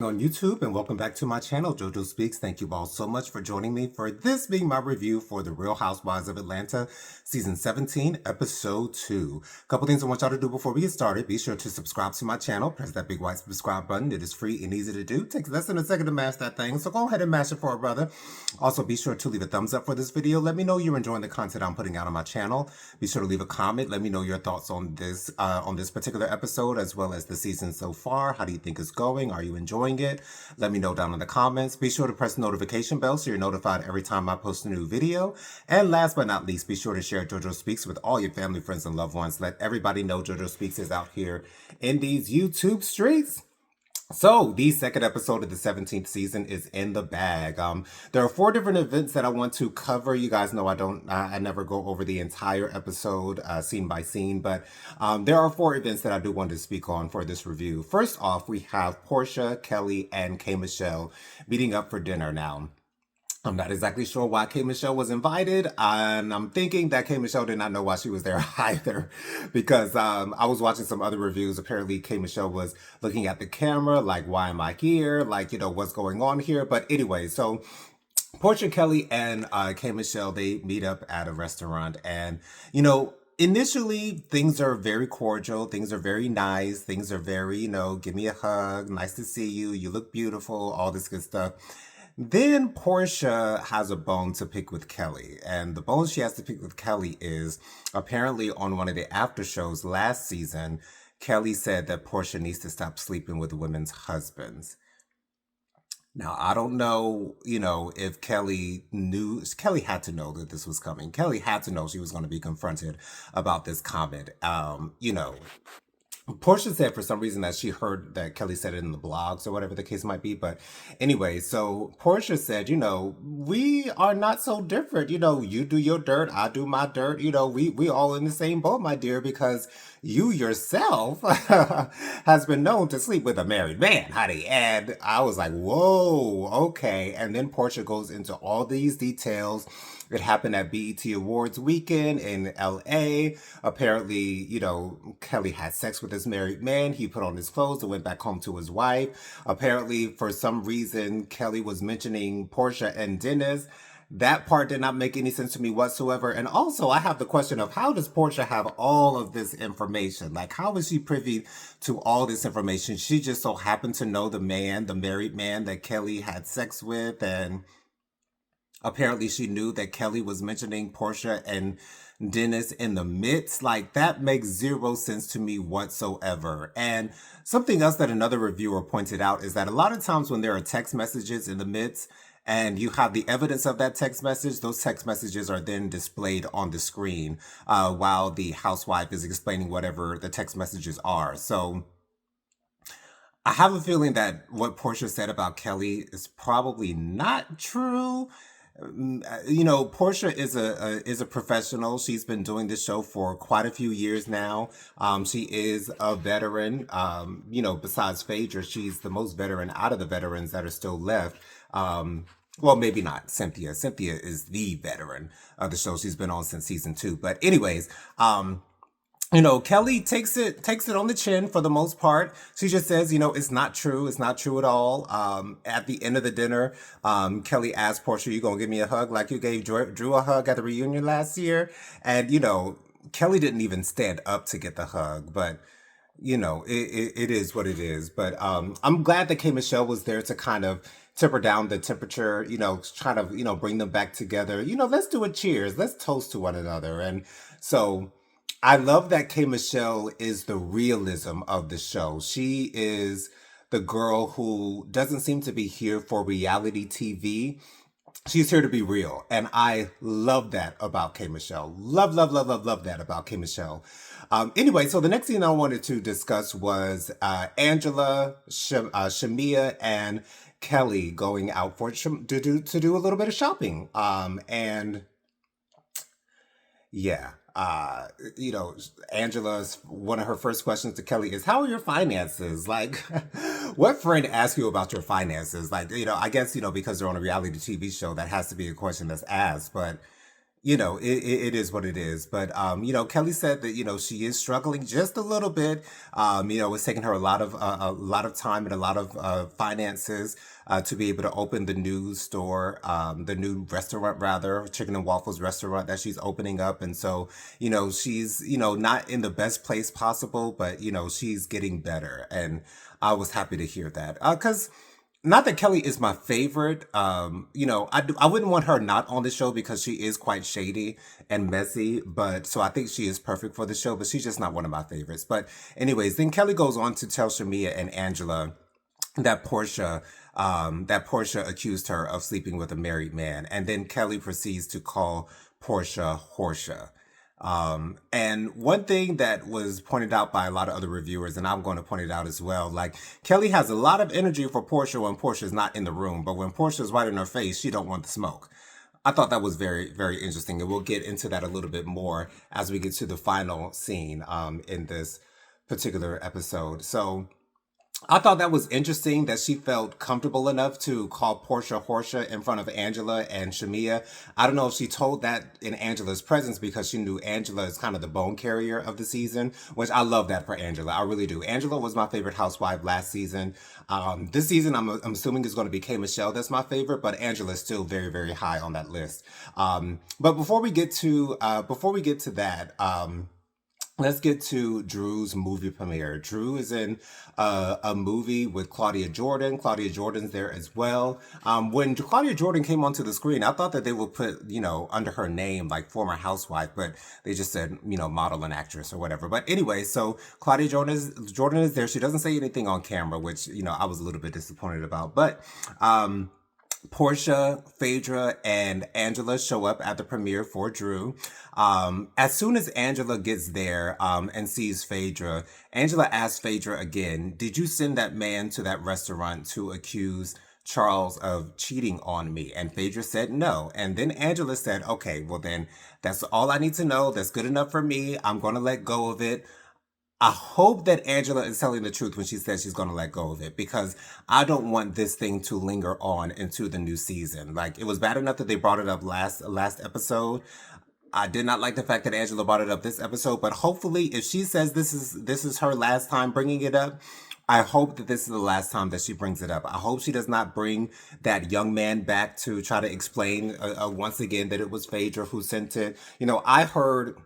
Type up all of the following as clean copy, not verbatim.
On YouTube, and welcome back to my channel, JoJo Speaks. Thank you all so much for joining me for this being my review for the Real Housewives of Atlanta season 17 episode 2. A couple things I want y'all to do before we get started. Be sure to subscribe to my channel. Press that big white subscribe button. It is free and easy to do. It takes less than a second to mash that thing, so go ahead and mash it for a brother. Also, be sure to leave a thumbs up for this video. Let me know you're enjoying the content I'm putting out on my channel. Be sure to leave a comment. Let me know your thoughts on this particular episode, as well as the season so far. How do you think it's going? Are you enjoying it? Let me know down in the comments. Be sure to press the notification bell so you're notified every time I post a new video. And last but not least, be sure to share JoJo Speaks with all your family, friends, and loved ones. Let everybody know JoJo Speaks is out here in these YouTube streets. So, the second episode of the 17th season is in the bag. There are 4 different events that I want to cover. You guys know I never go over the entire episode scene by scene, but there are 4 events that I do want to speak on for this review. First off, we have Portia, Kelly, and K. Michelle meeting up for dinner now. I'm not exactly sure why K. Michelle was invited, and I'm thinking that K. Michelle did not know why she was there either, because I was watching some other reviews. Apparently, K. Michelle was looking at the camera, like, why am I here? Like, what's going on here? But anyway, so Portia, Kelly, and K. Michelle, they meet up at a restaurant, and, initially, things are very cordial. Things are very nice. Things are very, give me a hug. Nice to see you. You look beautiful. All this good stuff. Then Portia has a bone to pick with Kelly, and the bone she has to pick with Kelly is apparently on one of the after shows last season, Kelly said that Portia needs to stop sleeping with women's husbands. Now, I don't know, if Kelly had to know that this was coming. Kelly had to know she was going to be confronted about this comment. Portia said for some reason that she heard that Kelly said it in the blogs or whatever the case might be. But anyway, so Portia said, we are not so different. You do your dirt, I do my dirt. We all in the same boat, my dear, because you yourself has been known to sleep with a married man, honey. And I was like, whoa, okay. And then Portia goes into all these details. It happened at BET Awards weekend in LA. Apparently, Kelly had sex with this married man. He put on his clothes and went back home to his wife. Apparently, for some reason, Kelly was mentioning Portia and Dennis. That part did not make any sense to me whatsoever. And also, I have the question of, how does Portia have all of this information? Like, how is she privy to all this information? She just so happened to know the married man that Kelly had sex with, and apparently she knew that Kelly was mentioning Portia and Dennis in the midst. Like, that makes zero sense to me whatsoever. And something else that another reviewer pointed out is that a lot of times when there are text messages in the midst and you have the evidence of that text message, those text messages are then displayed on the screen while the housewife is explaining whatever the text messages are. So I have a feeling that what Portia said about Kelly is probably not true. Portia is a professional. She's been doing this show for quite a few years now. She is a veteran. Besides Phaedra, she's the most veteran out of the veterans that are still left. Well, maybe not Cynthia. Cynthia is the veteran of the show. She's been on since season 2. But anyways, Kelly takes it on the chin for the most part. She just says, it's not true. It's not true at all. At the end of the dinner, Kelly asked Portia, you gonna give me a hug like you gave Drew a hug at the reunion last year? And, Kelly didn't even stand up to get the hug, but it is what it is. But I'm glad that K. Michelle was there to kind of temper down the temperature, try to, bring them back together. Let's do a cheers. Let's toast to one another. And so I love that K. Michelle is the realism of the show. She is the girl who doesn't seem to be here for reality TV. She's here to be real. And I love that about K. Michelle. Love, love, love, love, love that about K. Michelle. Anyway, so the next thing I wanted to discuss was Angela, Shamia, and Kelly going out to do a little bit of shopping. And yeah. Angela's one of her first questions to Kelly is, how are your finances? Like, what friend asks you about your finances? Like, I guess, because they're on a reality TV show, that has to be a question that's asked. But, it is what it is. But Kelly said that she is struggling just a little bit. It's taking her a lot of time and a lot of finances to be able to open the new store, the new restaurant, rather, chicken and waffles restaurant that she's opening up. And so she's not in the best place possible, but she's getting better, and I was happy to hear that, because not that Kelly is my favorite. I wouldn't want her not on the show because she is quite shady and messy. But so I think she is perfect for the show, but she's just not one of my favorites. But anyways, then Kelly goes on to tell Shamia and Angela that Portia accused her of sleeping with a married man, and then Kelly proceeds to call Portia Horsha. And one thing that was pointed out by a lot of other reviewers, and I'm going to point it out as well, like Kelly has a lot of energy for Portia when Portia's not in the room, but when Portia's right in her face, she don't want the smoke. I thought that was very, very interesting, and we'll get into that a little bit more as we get to the final scene in this particular episode. So I thought that was interesting that she felt comfortable enough to call Portia Horsha in front of Angela and Shamia. I don't know if she told that in Angela's presence because she knew Angela is kind of the bone carrier of the season, which I love that for Angela. I really do. Angela was my favorite housewife last season. This season, I'm assuming is going to be K. Michelle. That's my favorite, but Angela is still very, very high on that list. But before we get to that, let's get to Drew's movie premiere. Drew is in a movie with Claudia Jordan. Claudia Jordan's there as well. When Claudia Jordan came onto the screen, I thought that they would put, under her name, like former housewife, but they just said, model and actress or whatever. But anyway, so Claudia Jordan is there. She doesn't say anything on camera, which, I was a little bit disappointed about. But Portia, Phaedra, and Angela show up at the premiere for Drew. As soon as Angela gets there and sees Phaedra, Angela asks Phaedra again, "Did you send that man to that restaurant to accuse Charles of cheating on me?" And Phaedra said no. And then Angela said, "Okay, well then that's all I need to know. That's good enough for me. I'm going to let go of it." I hope that Angela is telling the truth when she says she's going to let go of it, because I don't want this thing to linger on into the new season. Like, it was bad enough that they brought it up last episode. I did not like the fact that Angela brought it up this episode, but hopefully if she says this is her last time bringing it up, I hope that this is the last time that she brings it up. I hope she does not bring that young man back to try to explain once again that it was Phaedra who sent it. I heard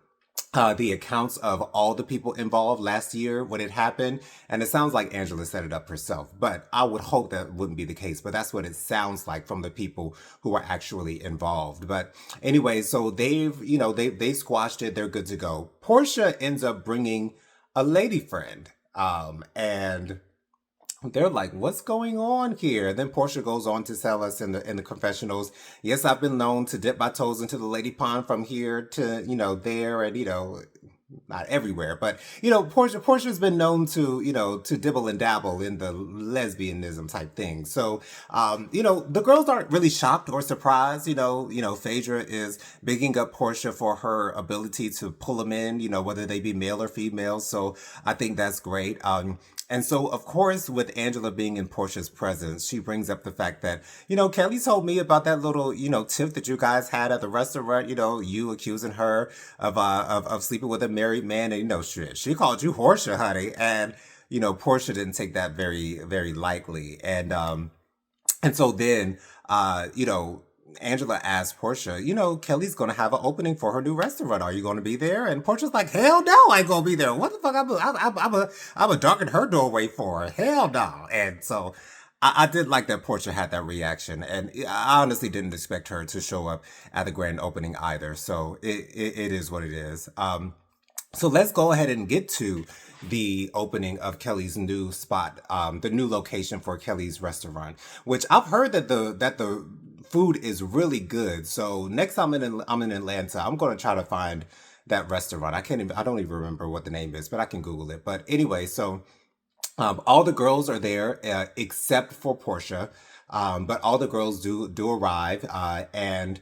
the accounts of all the people involved last year when it happened, and it sounds like Angela set it up herself, but I would hope that wouldn't be the case. But that's what it sounds like from the people who are actually involved. But anyway, so they squashed it. They're good to go. Portia ends up bringing a lady friend, and they're like, "What's going on here?" Then Portia goes on to tell us in the confessionals, "Yes, I've been known to dip my toes into the lady pond from here to there, and not everywhere, but Portia's been known to dibble and dabble in the lesbianism type thing." So the girls aren't really shocked or surprised. Phaedra is bigging up Portia for her ability to pull them in, whether they be male or female. So I think that's great. And so, of course, with Angela being in Portia's presence, she brings up the fact that, Kelly told me about that little, tip that you guys had at the restaurant, you accusing her of sleeping with a married man. And, shit, she called you Horsha, honey. And, Portia didn't take that very, very lightly. And so then, Angela asked Portia, "Kelly's going to have an opening for her new restaurant. Are you going to be there?" And Portia's like, "Hell no, I ain't going to be there. What the fuck? I'm a darken her doorway for her. Hell no." And so I did like that Portia had that reaction. And I honestly didn't expect her to show up at the grand opening either. So it is what it is. So let's go ahead and get to the opening of Kelly's new spot, the new location for Kelly's restaurant, which I've heard that the food is really good. So next time I'm in Atlanta, I'm going to try to find that restaurant. I don't even remember what the name is, but I can Google it. But anyway, so all the girls are there except for Portia, but all the girls do arrive, and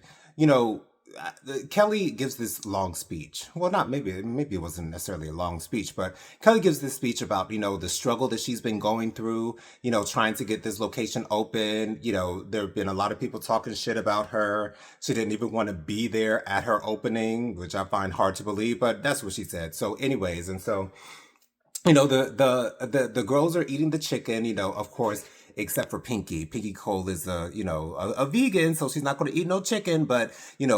Kelly gives this long speech. Well, not maybe it wasn't necessarily a long speech, but Kelly gives this speech about, the struggle that she's been going through, trying to get this location open. There have been a lot of people talking shit about her. She didn't even want to be there at her opening, which I find hard to believe, but that's what she said. So anyways, and so the girls are eating the chicken, of course, except for Pinky. Pinky Cole is a vegan, so she's not going to eat no chicken. But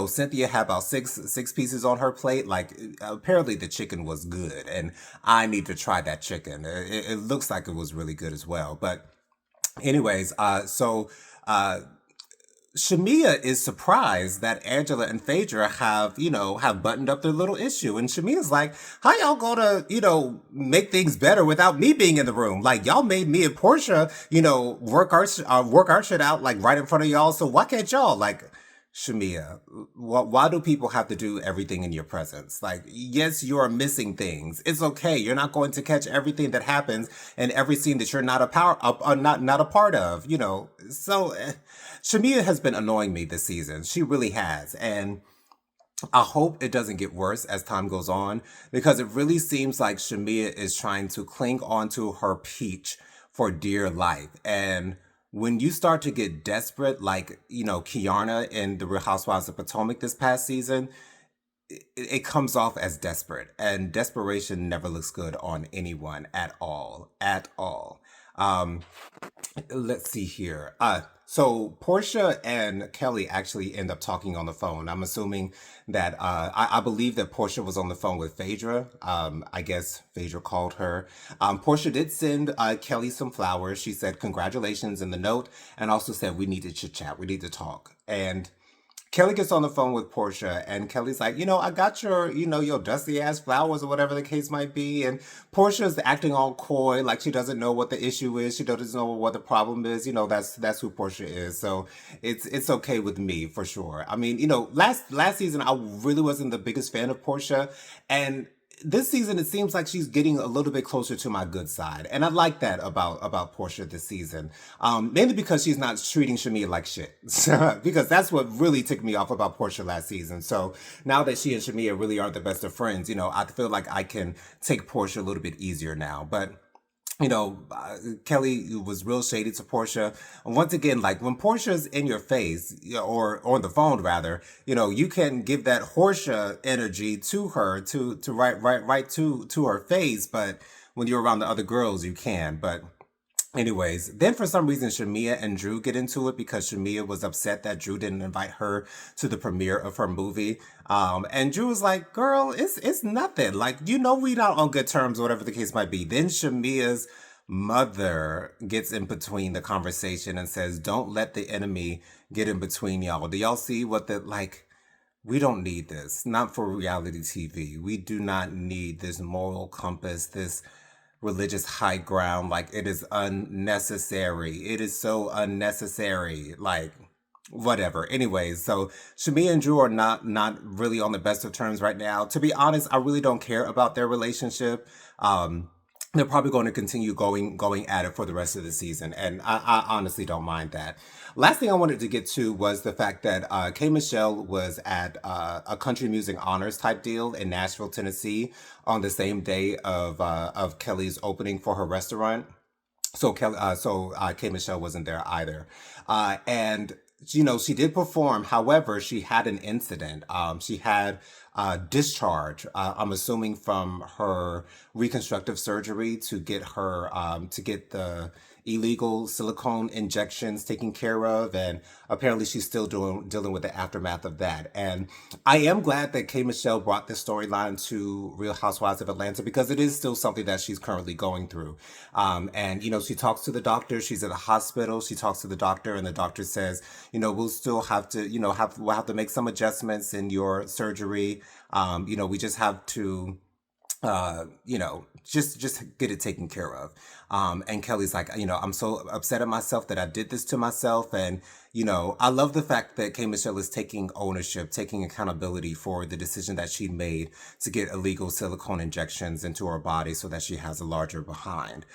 Cynthia had about six pieces on her plate. Like apparently the chicken was good, and I need to try that chicken. It looks like it was really good as well. But anyways, Shamia is surprised that Angela and Phaedra have buttoned up their little issue. And Shamia's like, how y'all gonna, make things better without me being in the room? Like, y'all made me and Portia, work our shit out, like, right in front of y'all. So why can't y'all? Like, Shamia, why do people have to do everything in your presence? Like, yes, you are missing things. It's okay. You're not going to catch everything that happens in every scene that you're not a part of. So Shamia has been annoying me this season. She really has, and I hope it doesn't get worse as time goes on because it really seems like Shamia is trying to cling onto her peach for dear life. And when you start to get desperate, like, Kiana in The Real Housewives of Potomac this past season, it comes off as desperate. And desperation never looks good on anyone at all. At all. Let's see here. So Portia and Kelly actually end up talking on the phone. I'm assuming that I believe that Portia was on the phone with Phaedra. I guess Phaedra called her. Portia did send Kelly some flowers. She said congratulations in the note, and also said we need to chit chat. We need to talk. And Kelly gets on the phone with Portia, and Kelly's like, I got your dusty ass flowers or whatever the case might be. And Portia's acting all coy, like she doesn't know what the issue is. She doesn't know what the problem is. That's who Portia is. So it's okay with me for sure. I mean, last season I really wasn't the biggest fan of Portia, and this season it seems like she's getting a little bit closer to my good side, and I like that about Portia this season. Mainly because she's not treating Shamia like shit, because that's what really took me off about Portia last season. So now that she and Shamia really are the best of friends, I feel like I can take Portia a little bit easier now. But Kelly was real shady to Portia. And once again, like when Portia's in your face, or on the phone rather, you can give that Portia energy to her to right to her face. But when you're around the other girls, you can. But anyways, then for some reason, Shamia and Drew get into it because Shamia was upset that Drew didn't invite her to the premiere of her movie. And Drew was like, girl, it's nothing. Like, we not on good terms, whatever the case might be. Then Shamia's mother gets in between the conversation and says, don't let the enemy get in between y'all. Do y'all see what we don't need this. Not for reality TV. We do not need this moral compass, this religious high ground. Like, it is unnecessary. It is so unnecessary. Like, whatever. Anyways, so Shamia and Drew are not really on the best of terms right now. To be honest, I really don't care about their relationship. They're probably going to continue going at it for the rest of the season, and I honestly don't mind that. Last thing I wanted to get to was the fact that K. Michelle was at a country music honors type deal in Nashville, Tennessee, on the same day of Kelly's opening for her restaurant. So K. Michelle wasn't there either, and she did perform. However, she had an incident. She had discharge. I'm assuming from her reconstructive surgery to get the illegal silicone injections taken care of, and apparently she's still dealing with the aftermath of that. And I am glad that K. Michelle brought this storyline to Real Housewives of Atlanta because it is still something that she's currently going through. And she talks to the doctor. She's at a hospital. She talks to the doctor, and the doctor says, we'll still have to, we'll have to make some adjustments in your surgery. We just have to just get it taken care of. And Kelly's like, I'm so upset at myself that I did this to myself. And, I love the fact that K. Michelle is taking ownership, taking accountability for the decision that she made to get illegal silicone injections into her body so that she has a larger behind.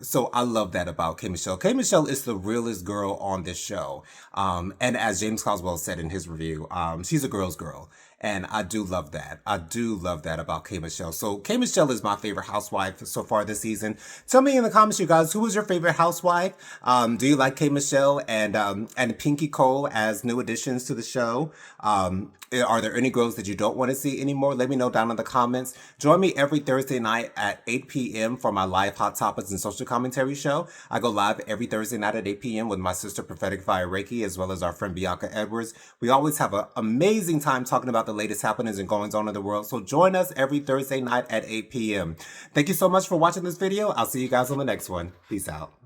So I love that about K. Michelle. K. Michelle is the realest girl on this show. And as James Coswell said in his review, she's a girl's girl. And I do love that. I do love that about K. Michelle. So K. Michelle is my favorite housewife so far this season. Tell me in the comments, you guys, who is your favorite housewife? Do you like K. Michelle and Pinky Cole as new additions to the show? Are there any girls that you don't want to see anymore? Let me know down in the comments. Join me every Thursday night at 8 p.m. for my live Hot Topics and Social Commentary show. I go live every Thursday night at 8 p.m. with my sister Prophetic Fire Reiki, as well as our friend Bianca Edwards. We always have an amazing time talking about the latest happenings and goings on in the world. So join us every Thursday night at 8 p.m. Thank you so much for watching this video. I'll see you guys on the next one. Peace out.